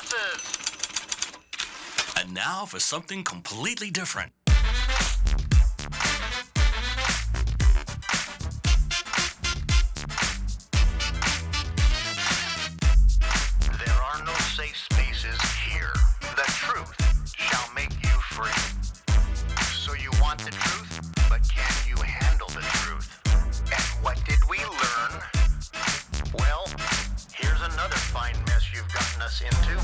glasses. And now for something completely different. There are no safe spaces here. The truth shall make you free. So you want the truth, but can you handle the truth? And what did we learn? Well, here's another fine mess you've gotten us into.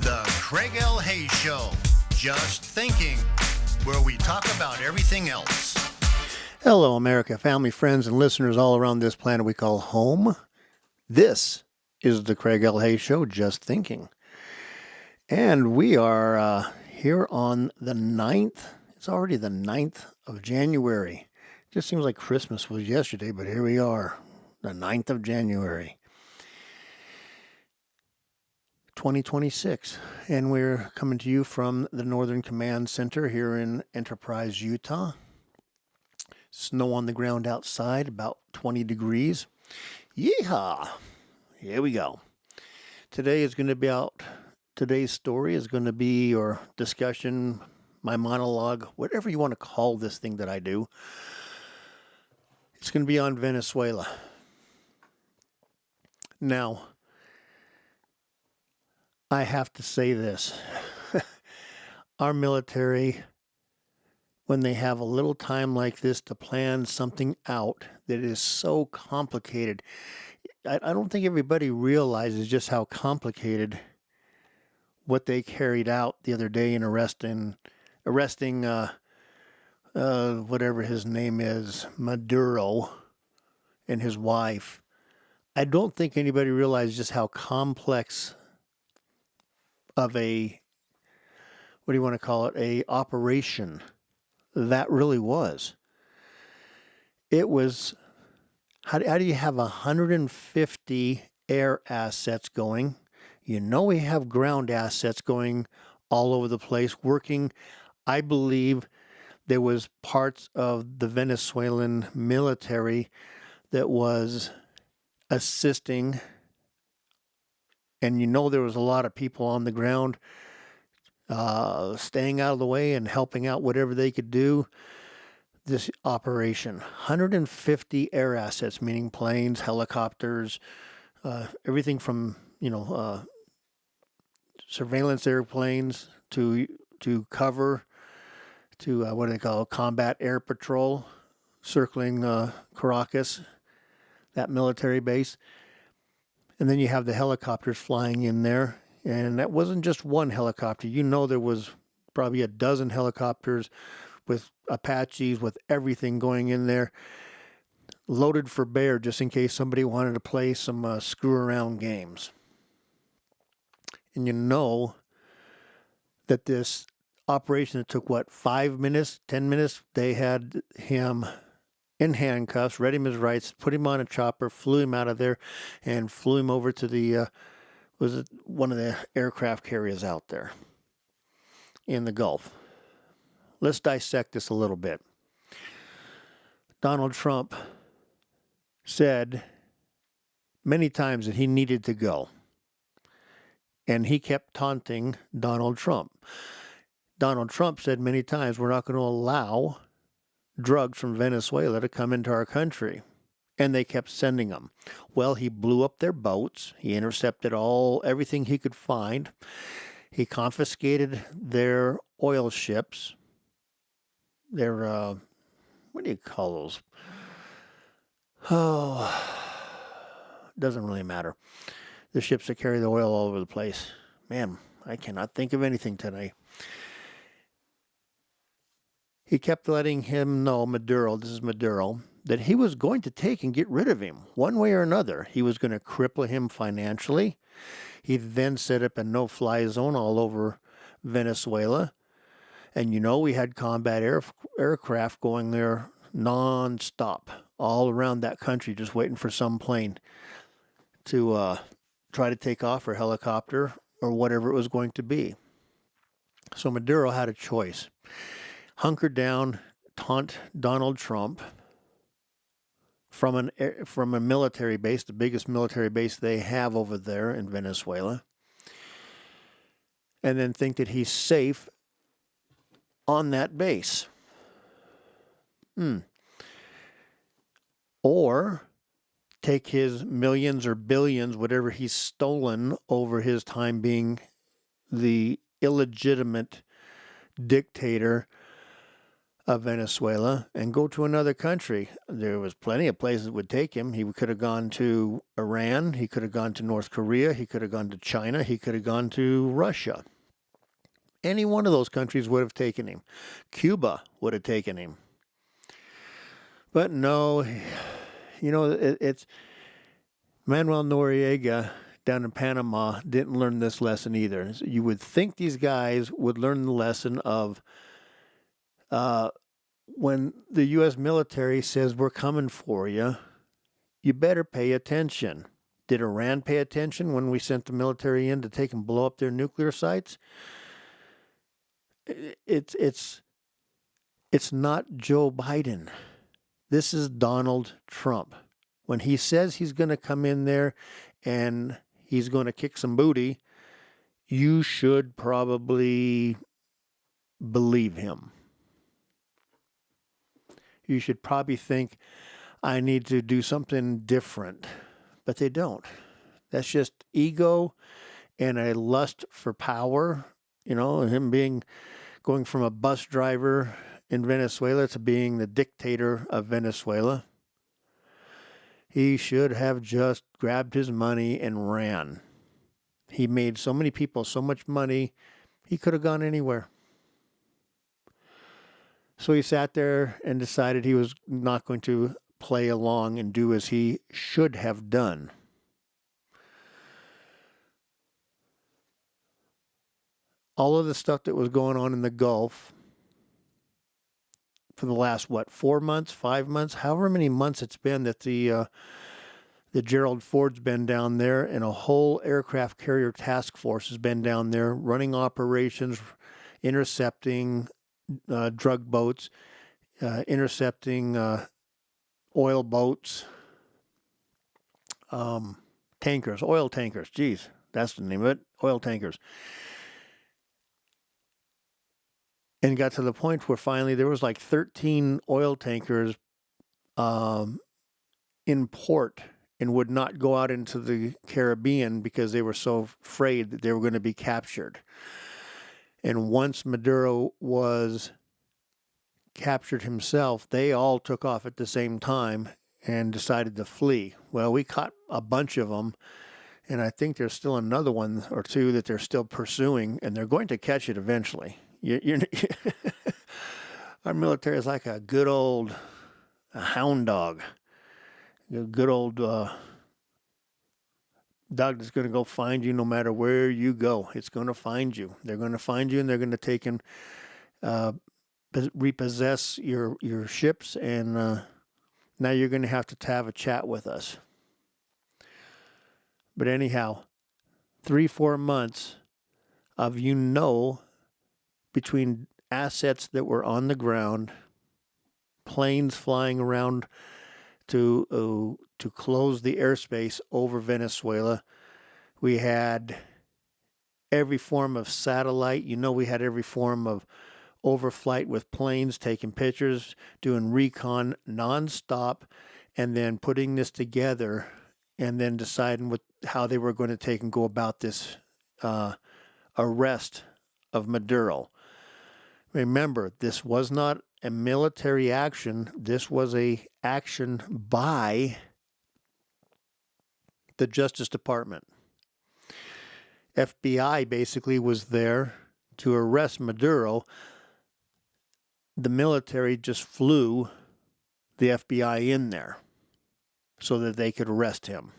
The Craig L. Hayes Show. Just thinking, where we talk about everything else. Hello, America, family, friends, and listeners all around this planet we call home. This is the Craig L. Hayes Show, Just Thinking. And we are here on the 9th. It's already the 9th of January. Just seems like Christmas was yesterday, but here we are, the 9th of January, 2026. And we're coming to you from the Northern Command Center here in Enterprise, Utah. Snow on the ground outside, about 20 degrees. Yeehaw! Here we go. Today's story is going to be your discussion, my monologue, whatever you want to call this thing that I do. It's going to be on Venezuela. Now, I have to say this. Our military, when they have a little time like this to plan something out that is so complicated, I don't think everybody realizes just how complicated what they carried out the other day in arresting whatever his name is, Maduro, and his wife. I don't think anybody realizes just how complex of a operation that really was. It was, how do you have 150 air assets going? You know we have ground assets going all over the place, working. I believe there was parts of the Venezuelan military that was assisting, and you know there was a lot of people on the ground staying out of the way and helping out whatever they could do. This operation, 150 air assets, meaning planes, helicopters, everything from surveillance airplanes to cover, to what do they call combat air patrol, circling Caracas, that military base. And then you have the helicopters flying in there. And that wasn't just one helicopter. You know there was probably a dozen helicopters with Apaches, with everything going in there, loaded for bear just in case somebody wanted to play some screw-around games. And you know that this operation that took, 5 minutes, 10 minutes, they had him in handcuffs, read him his rights, put him on a chopper, flew him out of there, and flew him over to the, one of the aircraft carriers out there in the Gulf. Let's dissect this a little bit. Donald Trump said many times that he needed to go. And he kept taunting Donald Trump. Donald Trump said many times, we're not going to allow drugs from Venezuela to come into our country. And they kept sending them. Well, he blew up their boats. He intercepted everything he could find. He confiscated their oil ships. Their, what do you call those? Oh, doesn't really matter. The ships that carry the oil all over the place. Man, I cannot think of anything today. He kept letting him know, Maduro, that he was going to take and get rid of him one way or another. He was going to cripple him financially. He then set up a no-fly zone all over Venezuela. And we had combat aircraft going there non-stop, all around that country, just waiting for some plane to try to take off, or helicopter, or whatever it was going to be. So Maduro had a choice. Hunker down, taunt Donald Trump from a military base, the biggest military base they have over there in Venezuela, and then think that he's safe on that base. Or take his millions or billions, whatever he's stolen over his time being the illegitimate dictator of Venezuela, and go to another country. There was plenty of places that would take him. He could have gone to Iran. He could have gone to North Korea. He could have gone to China. He could have gone to Russia. Any one of those countries would have taken him. Cuba would have taken him. But no, it's Manuel Noriega down in Panama didn't learn this lesson either. You would think these guys would learn the lesson of when the U.S. military says, we're coming for you, you better pay attention. Did Iran pay attention when we sent the military in to take and blow up their nuclear sites? It's not Joe Biden. This is Donald Trump. When he says he's going to come in there and he's going to kick some booty, you should probably believe him. You should probably think, I need to do something different. But they don't. That's just ego and a lust for power. Him going from a bus driver in Venezuela to being the dictator of Venezuela. He should have just grabbed his money and ran. He made so many people so much money, he could have gone anywhere. So he sat there and decided he was not going to play along and do as he should have done. All of the stuff that was going on in the Gulf for the last, 4 months, 5 months, however many months it's been that the Gerald Ford's been down there, and a whole aircraft carrier task force has been down there running operations, intercepting drug boats, intercepting oil boats, tankers, oil tankers. Geez, that's the name of it, oil tankers. And got to the point where finally there was like 13 oil tankers in port and would not go out into the Caribbean because they were so afraid that they were going to be captured. And once Maduro was captured himself, they all took off at the same time and decided to flee. Well, we caught a bunch of them, and I think there's still another one or two that they're still pursuing, and they're going to catch it eventually. Our military is like a good old hound dog. A good old dog that's going to go find you no matter where you go. It's going to find you. They're going to find you, and they're going to take and repossess your ships, and now you're going to have a chat with us. But anyhow, 3-4 months of between assets that were on the ground, planes flying around to close the airspace over Venezuela. We had every form of satellite. We had every form of overflight with planes, taking pictures, doing recon nonstop, and then putting this together, and then deciding how they were going to take and go about this arrest of Maduro. Remember, this was not a military action. This was a action by the Justice Department. FBI basically was there to arrest Maduro. The military just flew the FBI in there so that they could arrest him.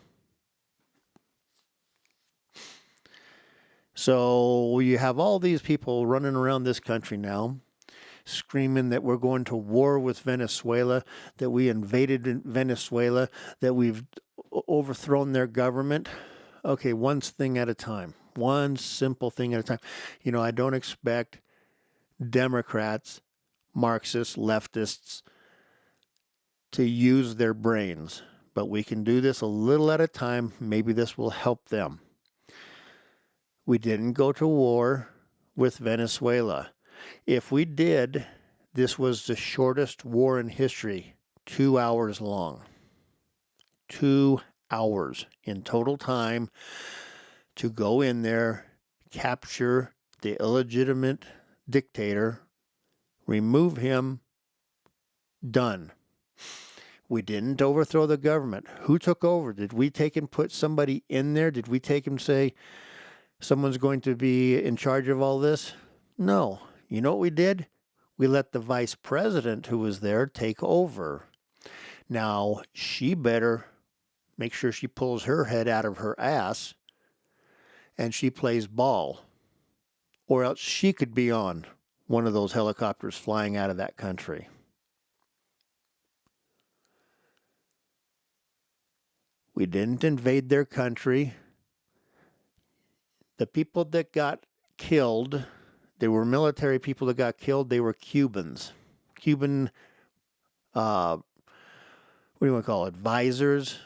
So you have all these people running around this country now, screaming that we're going to war with Venezuela, that we invaded Venezuela, that we've overthrown their government. Okay, one thing at a time. One simple thing at a time. I don't expect Democrats, Marxists, leftists to use their brains, but we can do this a little at a time. Maybe this will help them. We didn't go to war with Venezuela. If we did, this was the shortest war in history, 2 hours long. 2 hours in total time to go in there, capture the illegitimate dictator, remove him, done. We didn't overthrow the government. Who took over? Did we take and put somebody in there? Did we take and say someone's going to be in charge of all this? No. You know what we did? We let the vice president who was there take over. Now, she better make sure she pulls her head out of her ass and she plays ball, or else she could be on one of those helicopters flying out of that country. We didn't invade their country. The people that got killed, they were military people that got killed. They were Cubans. Cuban, what do you want to call it, advisors,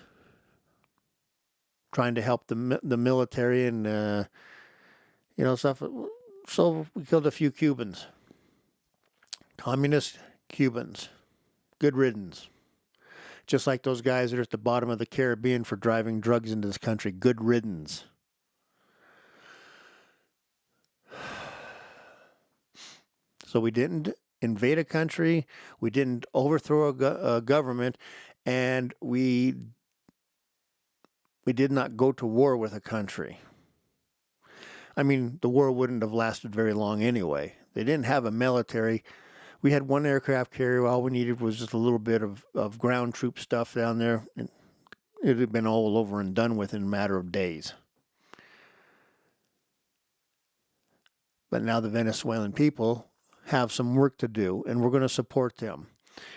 trying to help the military and, stuff. So we killed a few Cubans. Communist Cubans. Good riddance. Just like those guys that are at the bottom of the Caribbean for driving drugs into this country. Good riddance. So we didn't invade a country, we didn't overthrow a government, and we did not go to war with a country. I mean, the war wouldn't have lasted very long anyway. They didn't have a military. We had one aircraft carrier. All we needed was just a little bit of ground troop stuff down there. And it had been all over and done with in a matter of days. But now the Venezuelan people have some work to do, and we're going to support them.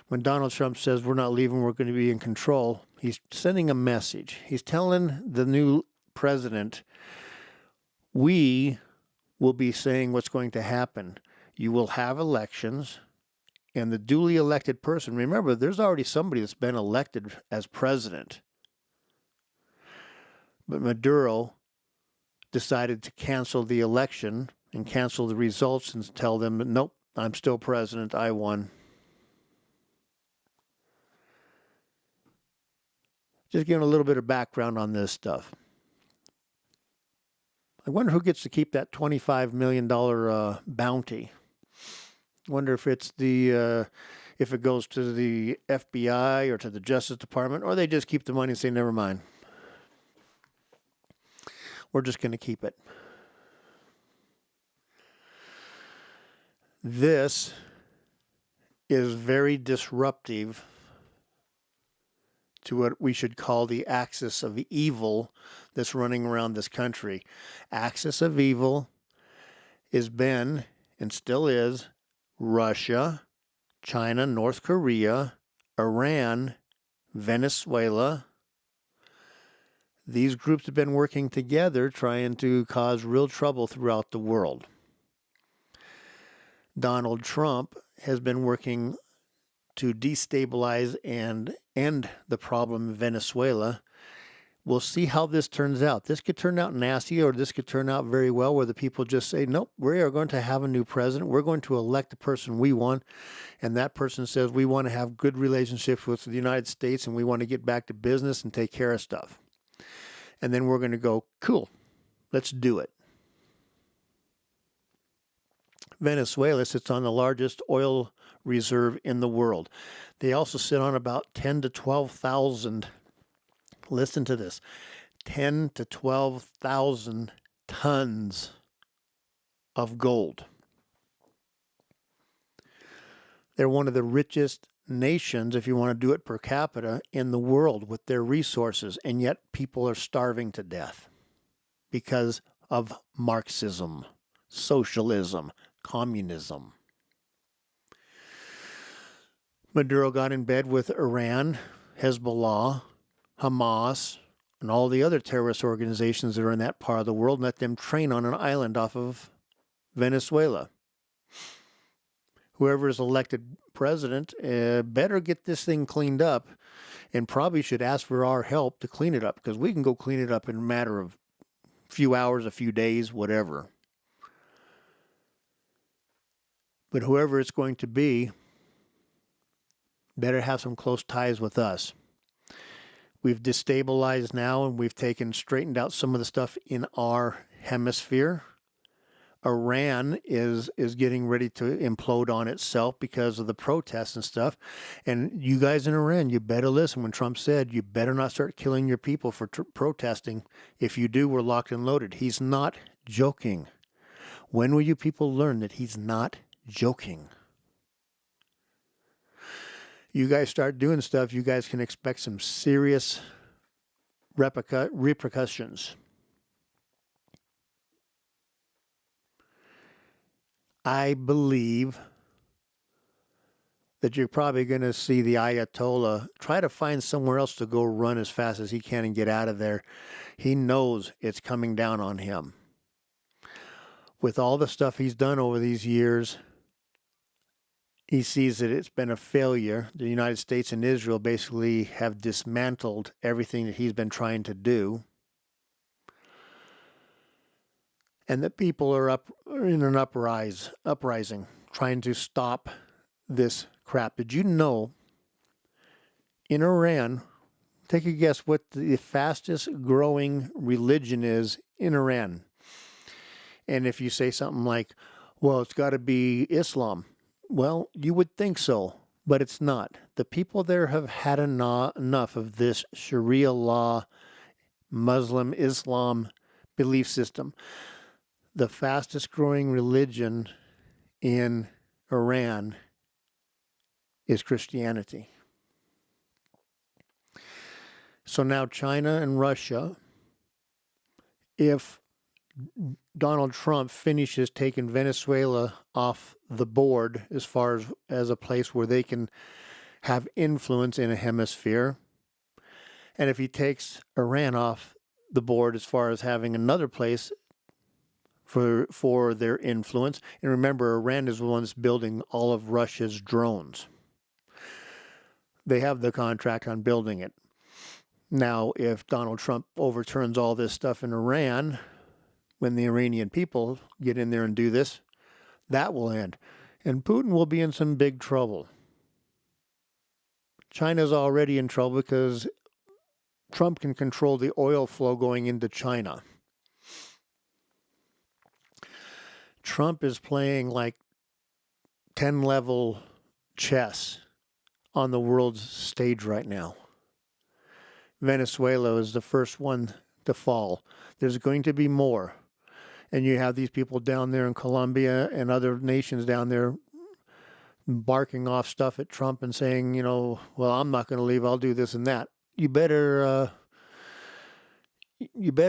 When Donald Trump says we're not leaving, we're going to be in control, he's sending a message. He's telling the new president, we will be saying what's going to happen. You will have elections, and the duly elected person, remember, there's already somebody that's been elected as president. But Maduro decided to cancel the election and cancel the results and tell them, nope, I'm still president, I won. Just giving a little bit of background on this stuff. I wonder who gets to keep that $25 million bounty. I wonder if it's if it goes to the FBI or to the Justice Department, or they just keep the money and say, never mind. We're just going to keep it. This is very disruptive to what we should call the axis of evil that's running around this country. Axis of evil has been and still is Russia, China, North Korea, Iran, Venezuela. These groups have been working together trying to cause real trouble throughout the world. Donald Trump has been working to destabilize and end the problem in Venezuela. We'll see how this turns out. This could turn out nasty, or this could turn out very well, where the people just say, nope, we are going to have a new president. We're going to elect the person we want. And that person says, we want to have good relationships with the United States, and we want to get back to business and take care of stuff. And then we're going to go, cool, let's do it. Venezuela sits on the largest oil reserve in the world. They also sit on about 10 to 12,000, listen to this, 10 to 12,000 tons of gold. They're one of the richest nations, if you want to do it per capita, in the world with their resources, and yet people are starving to death because of Marxism, socialism, communism. Maduro got in bed with Iran, Hezbollah, Hamas, and all the other terrorist organizations that are in that part of the world, and let them train on an island off of Venezuela. Whoever is elected president better get this thing cleaned up, and probably should ask for our help to clean it up, because we can go clean it up in a matter of a few hours, a few days, whatever. But whoever it's going to be better have some close ties with us. We've destabilized now, and we've straightened out some of the stuff in our hemisphere. Iran is getting ready to implode on itself because of the protests and stuff. And you guys in Iran, you better listen when Trump said, you better not start killing your people for protesting. If you do, we're locked and loaded. He's not joking. When will you people learn that he's not joking? You guys start doing stuff, you guys can expect some serious repercussions. I believe that you're probably going to see the Ayatollah try to find somewhere else to go run as fast as he can and get out of there. He knows it's coming down on him. With all the stuff he's done over these years, he sees that it's been a failure. The United States and Israel basically have dismantled everything that he's been trying to do. And the people are in an uprising, trying to stop this crap. Did you know in Iran, take a guess what the fastest growing religion is in Iran? And if you say something like, well, it's got to be Islam. Well, you would think so, but it's not. The people there have had enough of this Sharia law, Muslim, Islam belief system. The fastest growing religion in Iran is Christianity. So now China and Russia, if Donald Trump finishes taking Venezuela off the board as far as a place where they can have influence in a hemisphere, and if he takes Iran off the board as far as having another place for their influence. And remember, Iran is the one that's building all of Russia's drones. They have the contract on building it. Now, if Donald Trump overturns all this stuff in Iran, when the Iranian people get in there and do this, that will end. And Putin will be in some big trouble. China's already in trouble because Trump can control the oil flow going into China. Trump is playing like 10-level chess on the world's stage right now. Venezuela is the first one to fall. There's going to be more. And you have these people down there in Colombia and other nations down there barking off stuff at Trump and saying, well, I'm not going to leave. I'll do this and that. You better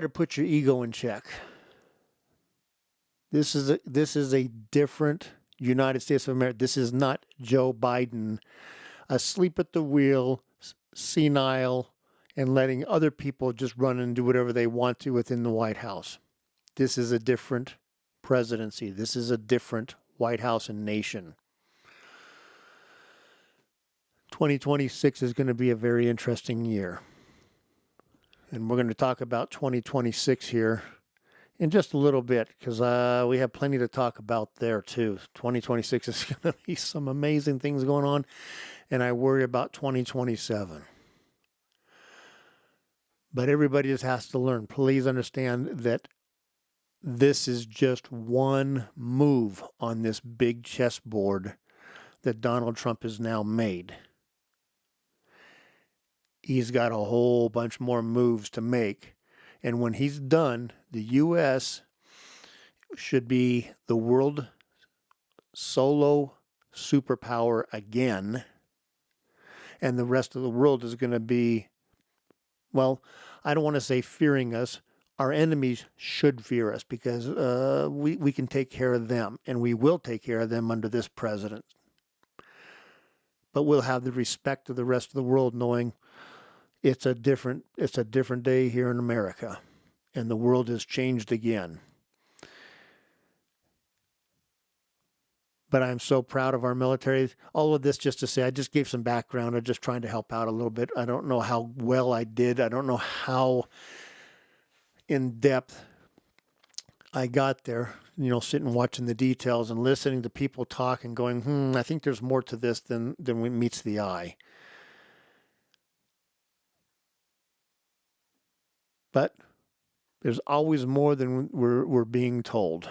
put your ego in check. This is a different United States of America. This is not Joe Biden asleep at the wheel, senile, and letting other people just run and do whatever they want to within the White House. This is a different presidency. This is a different White House and nation. 2026 is going to be a very interesting year. And we're going to talk about 2026 here in just a little bit, because we have plenty to talk about there too. 2026 is going to be some amazing things going on, and I worry about 2027. But everybody just has to learn. Please understand that this is just one move on this big chessboard that Donald Trump has now made. He's got a whole bunch more moves to make. And when he's done, the U.S. should be the world solo superpower again. And the rest of the world is going to be, well, I don't want to say fearing us. Our enemies should fear us because we can take care of them. And we will take care of them under this president. But we'll have the respect of the rest of the world knowing it's a different day here in America, and the world has changed again. But I'm so proud of our military. All of this just to say, I just gave some background. I'm just trying to help out a little bit. I don't know how well I did. I don't know how in depth I got there, sitting watching the details and listening to people talk and going, I think there's more to this than meets the eye. But there's always more than we're being told.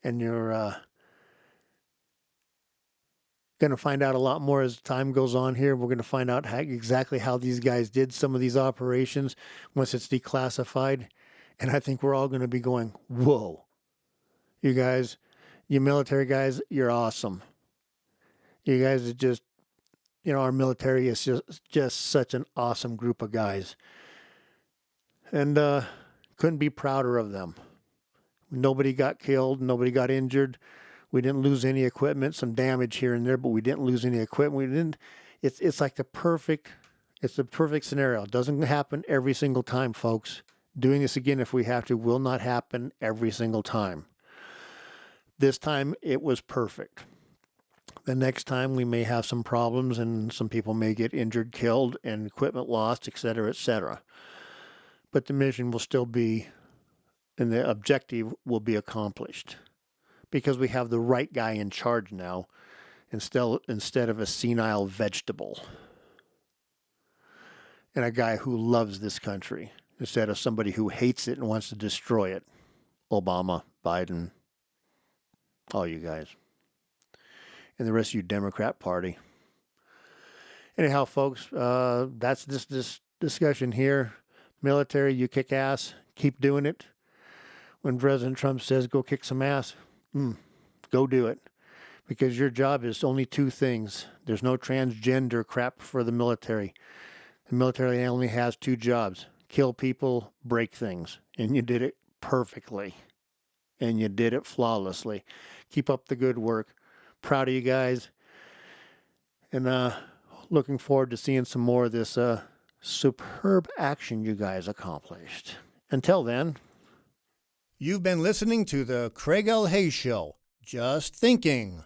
And you're going to find out a lot more as time goes on here. We're going to find out exactly how these guys did some of these operations once it's declassified. And I think we're all going to be going, whoa, you guys, you military guys, you're awesome. You guys are just, our military is just such an awesome group of guys. And couldn't be prouder of them. Nobody got killed. Nobody got injured. We didn't lose any equipment. Some damage here and there, but we didn't lose any equipment. We didn't. It's like the perfect scenario. It doesn't happen every single time, folks. Doing this again, if we have to, will not happen every single time. This time, it was perfect. The next time, we may have some problems, and some people may get injured, killed, and equipment lost, etc., etc. But the mission will still be, and the objective will be accomplished, because we have the right guy in charge now, instead of a senile vegetable, and a guy who loves this country instead of somebody who hates it and wants to destroy it. Obama, Biden, all you guys, and the rest of you Democrat Party. Anyhow, folks, that's this discussion here. Military, you kick ass. Keep doing it. When President Trump says go kick some ass, go do it. Because your job is only two things. There's no transgender crap for the military. The military only has two jobs. Kill people, break things. And you did it perfectly. And you did it flawlessly. Keep up the good work. Proud of you guys. And looking forward to seeing some more of this superb action you guys accomplished. Until then, you've been listening to the Craig L. Hayes Show. Just thinking.